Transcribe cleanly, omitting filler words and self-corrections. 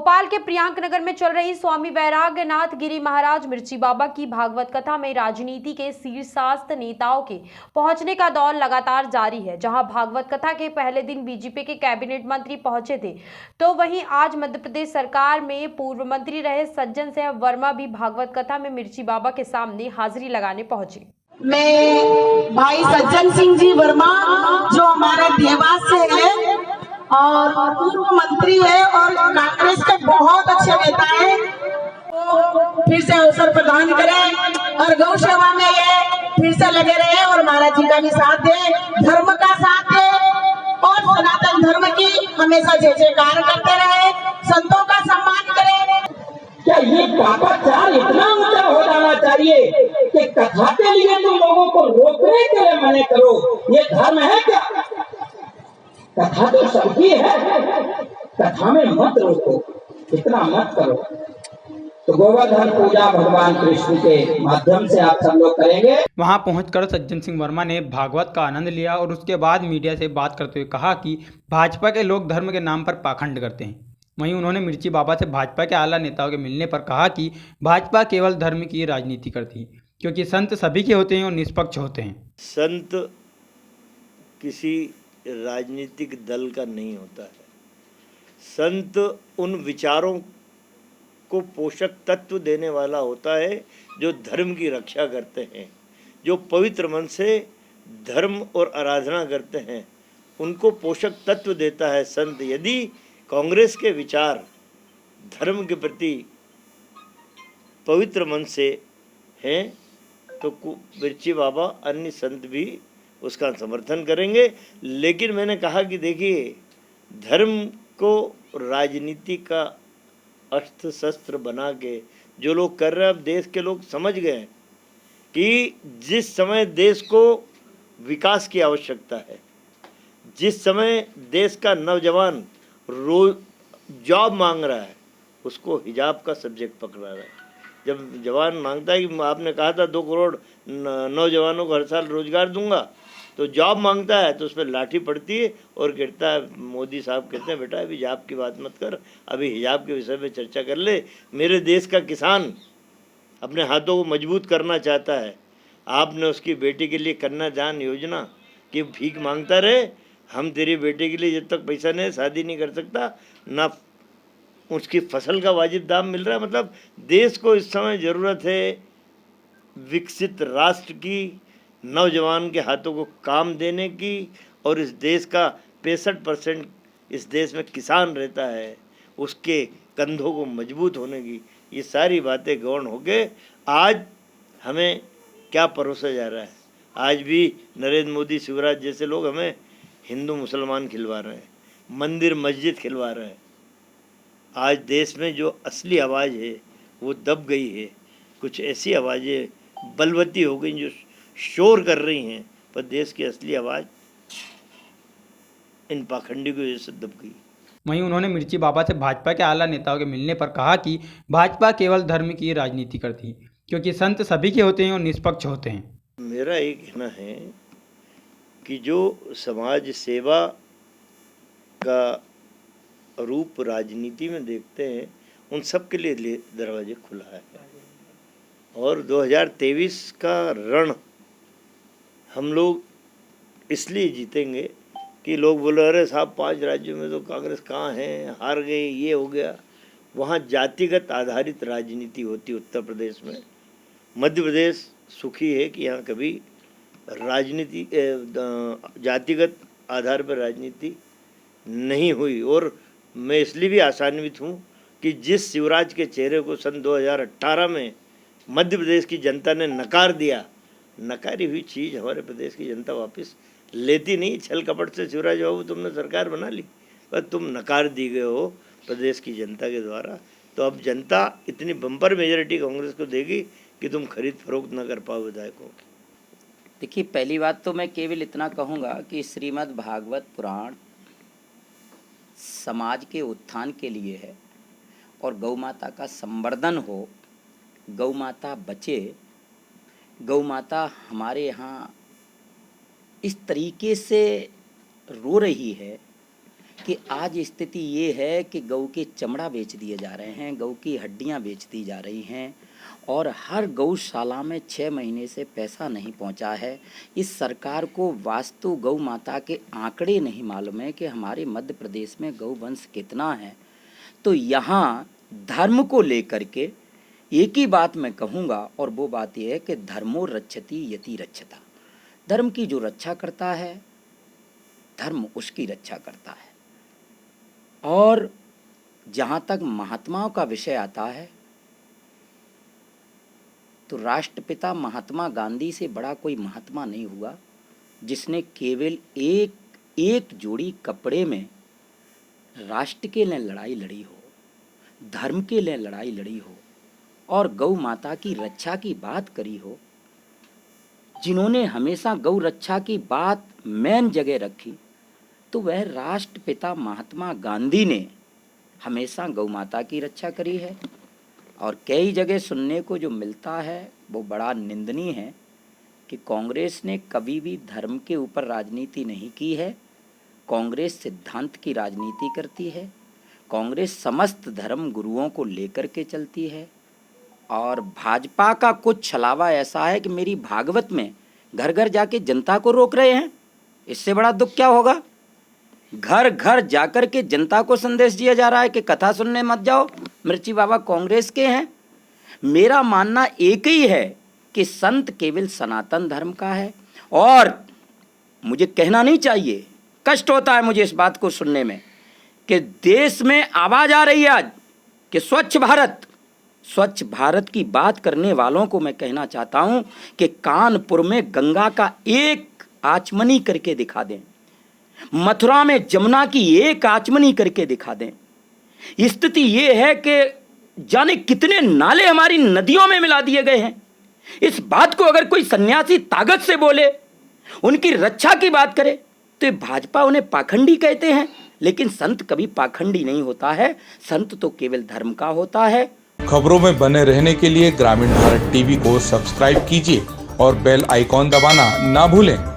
भोपाल के प्रियांक नगर में चल रही स्वामी वैराग्यनाथ गिरी महाराज मिर्ची बाबा की भागवत कथा में राजनीति के शीर्षस्थ नेताओं के पहुंचने का दौर लगातार जारी है। जहां भागवत कथा के पहले दिन बीजेपी के कैबिनेट मंत्री पहुंचे थे, तो वहीं आज मध्य प्रदेश सरकार में पूर्व मंत्री रहे सज्जन सिंह वर्मा भी भागवत कथा में मिर्ची बाबा के सामने हाजिरी लगाने पहुंचे। मैं भाई सज्जन सिंह जी वर्मा जो हमारे देवास से है और पूर्व मंत्री है और कांग्रेस के बहुत अच्छे नेता हैं, तो फिर से अवसर प्रदान करें और गौ सेवा में ये फिर से लगे रहे और महाराज जी का भी साथ दे, धर्म का साथ दे और सनातन धर्म की हमेशा जय जयकार करते रहे, संतों का सम्मान करें। क्या ये पापाचार इतना ऊंचा हो जाना चाहिए कि कथा के लिए तुम लोगों को रोकने के लिए मना करो? ये धर्म है क्या? कथा तो सबकी है, कथा में मत रोको, इतना मत करो। तो गोवर्धन पूजा भगवान कृष्ण के माध्यम से आप सब लोग करेंगे। वहां पहुंचकर सज्जन सिंह वर्मा ने भागवत का आनंद लिया और उसके बाद मीडिया से बात करते हुए कहा कि भाजपा के लोग धर्म के नाम पर पाखंड करते हैं। वहीं उन्होंने मिर्ची बाबा से भाजपा के आला नेताओं के मिलने पर कहा कि भाजपा केवल धर्म की राजनीति करती है, क्योंकि संत सभी के होते हैं और निष्पक्ष होते हैं। संत किसी राजनीतिक दल का नहीं होता है। संत उन विचारों को पोषक तत्व देने वाला होता है जो धर्म की रक्षा करते हैं, जो पवित्र मन से धर्म और आराधना करते हैं, उनको पोषक तत्व देता है संत। यदि कांग्रेस के विचार धर्म के प्रति पवित्र मन से हैं तो मिर्ची बाबा अन्य संत भी उसका समर्थन करेंगे। लेकिन मैंने कहा कि देखिए, धर्म को राजनीति का अस्त्र शस्त्र बना के जो लोग कर रहे हैं, अब देश के लोग समझ गए कि जिस समय देश को विकास की आवश्यकता है, जिस समय देश का नौजवान रोज जॉब मांग रहा है, उसको हिजाब का सब्जेक्ट पकड़ा रहा है। जब जवान मांगता है कि आपने कहा था 2 करोड़ नौजवानों को हर साल रोजगार दूंगा, तो जॉब मांगता है तो उस पर लाठी पड़ती है और कहता है, मोदी साहब कहते हैं बेटा अभी हिजाब की बात मत कर, अभी हिजाब के विषय में चर्चा कर ले। मेरे देश का किसान अपने हाथों को मजबूत करना चाहता है। आपने उसकी बेटी के लिए कन्यादान योजना की भीख मांगता रहे, हम तेरी बेटे के लिए जब तक पैसा नहीं शादी नहीं कर सकता, ना उसकी फसल का वाजिब दाम मिल रहा है। मतलब देश को इस समय ज़रूरत है विकसित राष्ट्र की, नौजवान के हाथों को काम देने की, और इस देश का 65% इस देश में किसान रहता है, उसके कंधों को मजबूत होने की। ये सारी बातें गौण हो के आज हमें क्या परोसा जा रहा है। आज भी नरेंद्र मोदी, शिवराज जैसे लोग हमें हिंदू मुसलमान खिलवा रहे हैं, मंदिर मस्जिद खिलवा रहे हैं। आज देश में जो असली आवाज़ है वो दब गई है। कुछ ऐसी आवाज़ें बलवती हो गई जो शोर कर रही हैं, पर देश की असली आवाज़ इन पाखंडी की वजह से दब गई। वहीं उन्होंने मिर्ची बाबा से भाजपा के आला नेताओं के मिलने पर कहा कि भाजपा केवल धर्म की राजनीति करती है, क्योंकि संत सभी के होते हैं और निष्पक्ष होते हैं। मेरा ये कहना है कि जो समाज सेवा का रूप राजनीति में देखते हैं, उन सब के लिए दरवाजे खुला है। और 2023 का रण हम लोग इसलिए जीतेंगे कि लोग बोले अरे साहब 5 राज्यों में तो कांग्रेस कहाँ है, हार गई, ये हो गया। वहाँ जातिगत आधारित राजनीति होती उत्तर प्रदेश में। मध्य प्रदेश सुखी है कि यहाँ कभी राजनीति जातिगत आधार पर राजनीति नहीं हुई। और मैं इसलिए भी आशान्वित हूँ कि जिस शिवराज के चेहरे को सन 2018 में मध्य प्रदेश की जनता ने नकार दिया, नकारी हुई चीज़ हमारे प्रदेश की जनता वापस लेती नहीं। छल कपट से शिवराज बाबू तुमने सरकार बना ली, पर तुम नकार दी गए हो प्रदेश की जनता के द्वारा। तो अब जनता इतनी बम्पर मेजॉरिटी कांग्रेस को देगी कि तुम खरीद फरोख्त न कर पाओ विधायकों की। देखिए, पहली बात तो मैं केवल इतना कहूँगा कि श्रीमद् भागवत पुराण समाज के उत्थान के लिए है और गौ माता का संवर्धन हो, गौ माता बचे। गौ माता हमारे यहाँ इस तरीके से रो रही है कि आज स्थिति ये है कि गऊ के चमड़ा बेच दिए जा रहे हैं, गऊ की हड्डियां बेच दी जा रही हैं और हर गौशाला में 6 महीने से पैसा नहीं पहुंचा है। इस सरकार को वास्तु गौ माता के आंकड़े नहीं मालूम है कि हमारे मध्य प्रदेश में गौ वंश कितना है। तो यहाँ धर्म को लेकर के एक ही बात मैं कहूँगा और वो बात यह है कि धर्मो रक्षति यति रक्षता। धर्म की जो रक्षा करता है, धर्म उसकी रक्षा करता है। और जहाँ तक महात्माओं का विषय आता है तो राष्ट्रपिता महात्मा गांधी से बड़ा कोई महात्मा नहीं हुआ जिसने केवल एक जोड़ी कपड़े में राष्ट्र के लिए लड़ाई लड़ी हो, धर्म के लिए लड़ाई लड़ी हो और गौ माता की रक्षा की बात करी हो। जिन्होंने हमेशा गौ रक्षा की बात मेन जगह रखी तो वह राष्ट्रपिता महात्मा गांधी ने हमेशा गौ माता की रक्षा करी है। और कई जगह सुनने को जो मिलता है वो बड़ा निंदनीय है कि कांग्रेस ने कभी भी धर्म के ऊपर राजनीति नहीं की है। कांग्रेस सिद्धांत की राजनीति करती है। कांग्रेस समस्त धर्म गुरुओं को लेकर के चलती है। और भाजपा का कुछ छलावा ऐसा है कि मेरी भागवत में घर घर जाके जनता को रोक रहे हैं। इससे बड़ा दुख क्या होगा? घर घर जाकर के जनता को संदेश दिया जा रहा है कि कथा सुनने मत जाओ, मिर्ची बाबा कांग्रेस के हैं। मेरा मानना एक ही है कि संत केवल सनातन धर्म का है। और मुझे कहना नहीं चाहिए, कष्ट होता है मुझे इस बात को सुनने में कि देश में आवाज आ रही है आज कि स्वच्छ भारत की बात करने वालों को मैं कहना चाहता हूं कि कानपुर में गंगा का एक आचमनी करके दिखा दें, मथुरा में जमुना की एक आचमनी करके दिखा दें। स्थिति ये है कि जाने कितने नाले हमारी नदियों में मिला दिए गए हैं। इस बात को अगर कोई सन्यासी ताकत से बोले, उनकी रक्षा की बात करे तो भाजपा उन्हें पाखंडी कहते हैं। लेकिन संत कभी पाखंडी नहीं होता है, संत तो केवल धर्म का होता है। खबरों में बने रहने के लिए ग्रामीण भारत टीवी को सब्सक्राइब कीजिए और बेल आइकॉन दबाना ना भूलें।